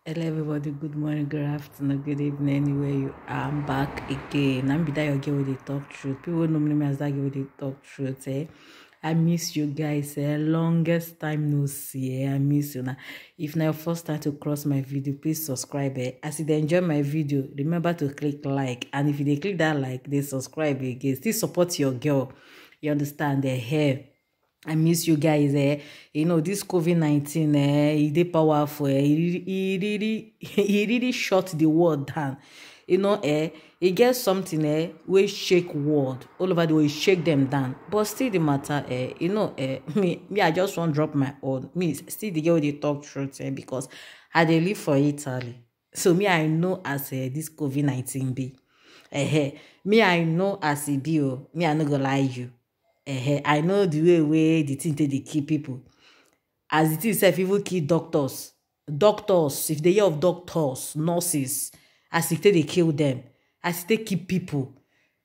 Hello everybody, good morning, good afternoon, good evening, anywhere you are. I'm back again. I'm be that your girl with the talk truth. People know me as that girl with the talk truth. I miss you guys. Longest time no see. I miss you now. If now your first time to cross my video, please subscribe. As you dey enjoy my video, remember to click like. And if you dey click that like, they subscribe again. Still support your girl. You understand? The hair. I miss you guys. This COVID-19, it dey powerful. He really shut the world down. It gets something wey shake world all over the world, shake them down. But still the matter, me, I just want drop my own. Me, still the girl dey talk truth, because I dey live for Italy. So me, I know as this COVID-19 be. Me, I know as e be. Me, I no go lie you. I know the way the thing take dey kill people. As the thing sef even kill doctors, if they hear of doctors, nurses, as it take dey kill them, as it take kill people.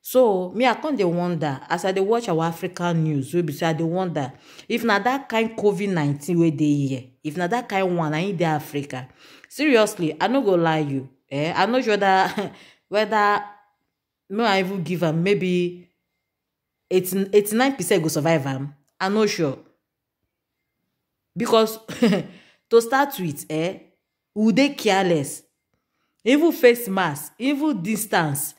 So me, I come dey wonder as I dey watch our African news, wey be say I dey wonder if na that kind COVID-19 wey dey here, if na that kind one na in dey Africa. Seriously, I no go lie you. I'm not sure that whether may I even give am maybe 89% go survive am. I'm not sure. Because to start with, we dey careless. Even face mask, even distance.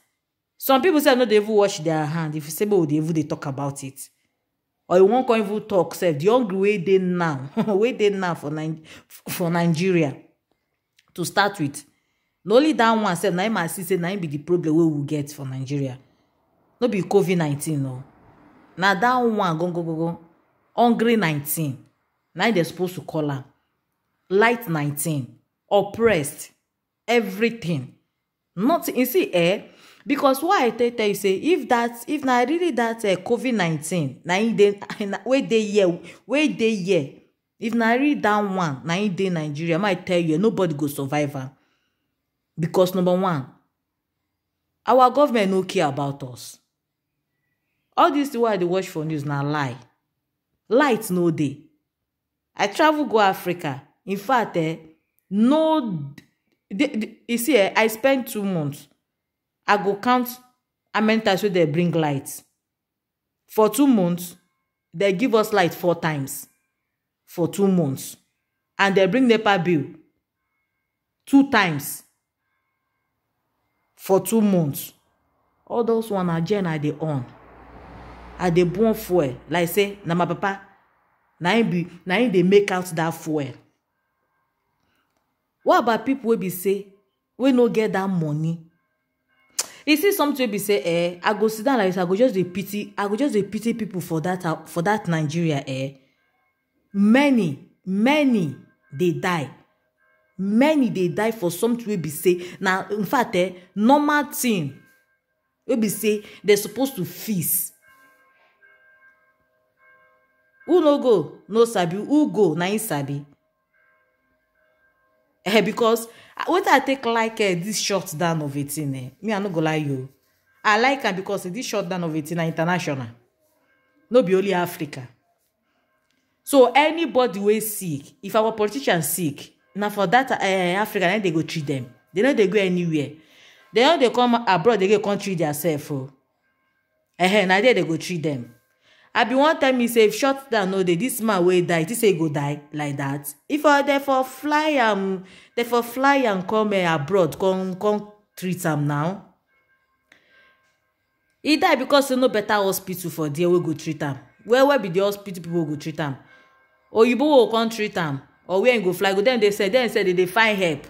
Some people say no dey even wash their hand. If you say we dey even dey talk about it. Or you won't come even talk, sef. The hungry way dey now. Way dey now for Nigeria. To start with. No only that one sef, na him I see say na him be the problem wey we get for Nigeria. No be COVID-19, no. Na that one go hungry 19. Now they're supposed to call her light 19, oppressed, everything. Nothing. You see, because why I tell you say if na really that COVID-19, na where they here, if na really that one, na in dey Nigeria, I might tell you nobody go survive her. Because number one, our government no care about us. All this why they watch for news na lie. Light no dey. I travel go Africa. In fact, no. You see, I spend 2 months. I go count how many times wey they bring light. For 2 months, they give us light 4 times. For 2 months. And they bring NEPA bill 2 times. For 2 months. All those one are gen are they on. Are they burn fuel? Like say, na my papa, na him they make out that fuel. What about people wey be say, we no get that money? You see something wey be say, I go sit down like this, I go just dey pity people for that Nigeria, Many they die. Many they die for something wey be say, now in fact, normal thing wey be say, they're supposed to feast. Who no go? No sabi. Who go? Na him sabi. Because what I take like this shutdown of 18, me I no go lie you. I like am because this shutdown of 18 international. No be only Africa. So anybody wey sick, if our politicians sick, now for that Africa, then they go treat them. They know they go anywhere. They know they come abroad, they go country themselves. Now there they go treat them. I be one time me say if shut down no dey, this man wey die, he say he go die like that. If they for fly and come abroad, come treat am now. He die because no better hospital for there we go treat am. Where be the hospital people go treat am? Oyibo will come treat am, or where he go fly go? Then they said they find help.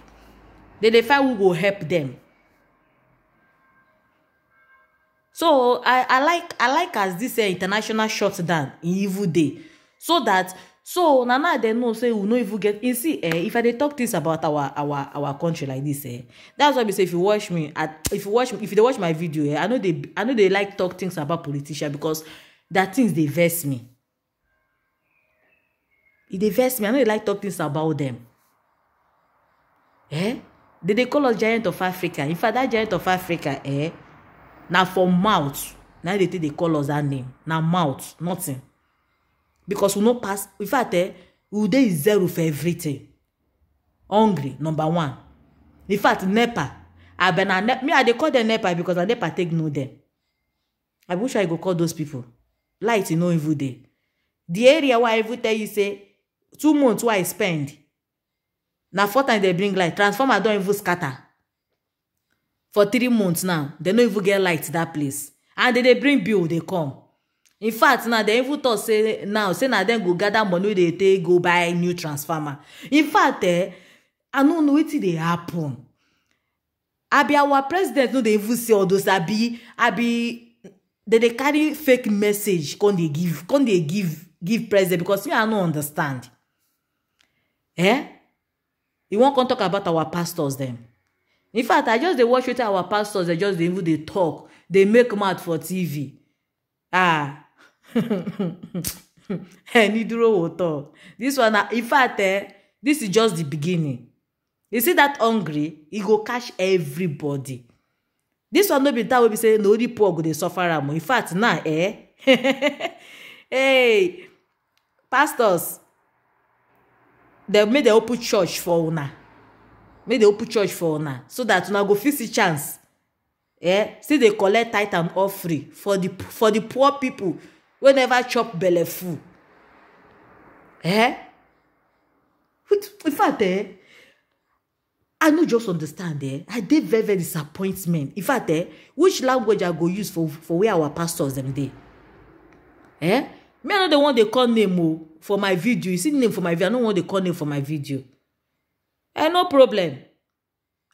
They find who go help them. So I like as this international shutdown in evil day, so now they know say we no even get. You see, if I dey talk things about our country like this, that's why we say if you dey watch my video, I know they like talk things about politicians because that things they vex me. They vex me. I know they like talk things about them. They call us giant of Africa. In fact, that giant of Africa, now for mouth, now they call us that name. Now mouth, nothing. Because we no pass. In fact, we dey zero for everything. hungry number one. In fact, NEPA, I dey call them NEPA because na NEPA take know them. I wish I go call those people. Light no even dey. The area where I even tell you say 2 months where I spend. Now 4 times they bring light. Transformer don't even scatter. For 3 months now, they don't even get light that place. And they bring bill, they come. In fact, now they even thought say now them go gather money they take go buy new transformer. In fact, I don't know what they happen. Our president no they even say all those they carry fake message can they give president because me I don't understand. You won't come talk about our pastors then. In fact, I just they watch with our pastors, they just even they talk, they make mad for TV. Niduro will talk. This one, in fact, this is just the beginning. You see that hungry, he go catch everybody. This one no be that will be saying no the poor go they suffer. In fact, now, hey, pastors, they made the open church for una. Make the open church for una so that una go fit see chance. See they collect tithe and offering for the poor people wey never chop belle full. In fact, I no just understand. I dey very, very disappointment. In fact, which language I go use for where our pastors them dey? Me I know the one they call name for my video. You see the name for my video. I don't want they call name for my video. No problem.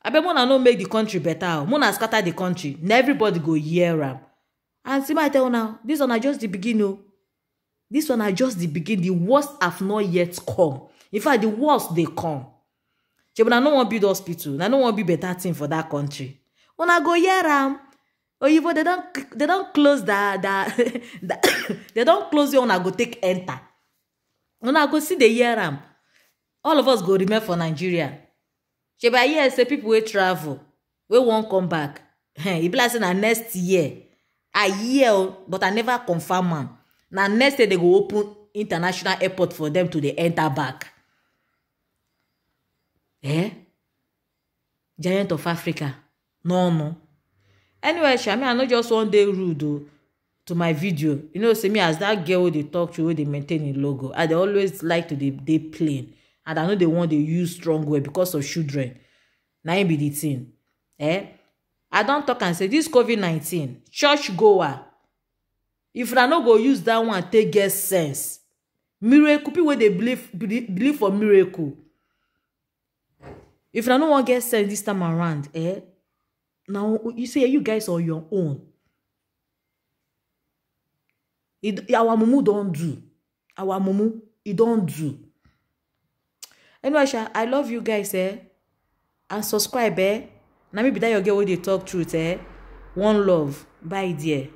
I bet Mona no make the country better. Mona scatter the country. Now everybody go hear am. And see my tell now, this one are just the beginning. This one are just the beginning. The worst have not yet come. In fact, the worst they come. But I don't want to build hospital. I don't want to be better thing for that country. When I go hear am, they don't close they don't close you when I go take enter. When I go see the hear am. All of us go remain for Nigeria. Sheba here say people will travel. We won't come back. It be like say na next year. A year, but I never confirm am. Now next year they go open international airport for them to the enter back. Giant of Africa. No. Anyway, Shami, I know just one day rude to my video. You know, see me as that girl they talk to, they maintain a logo. I they always like to they plain. And I know they want to use strong word because of children. Now it be the thing. I don't talk and say this COVID-19 church goer. If I no go use that one, take get sense. Miracle people they believe for miracle. If I no want get sense this time around, now you say you guys on your own. Our mumu don't do. Our mumu, it don't do. Anyway, I love you guys, and subscribe, Now maybe that your girl will they talk truth, One love. Bye, dear.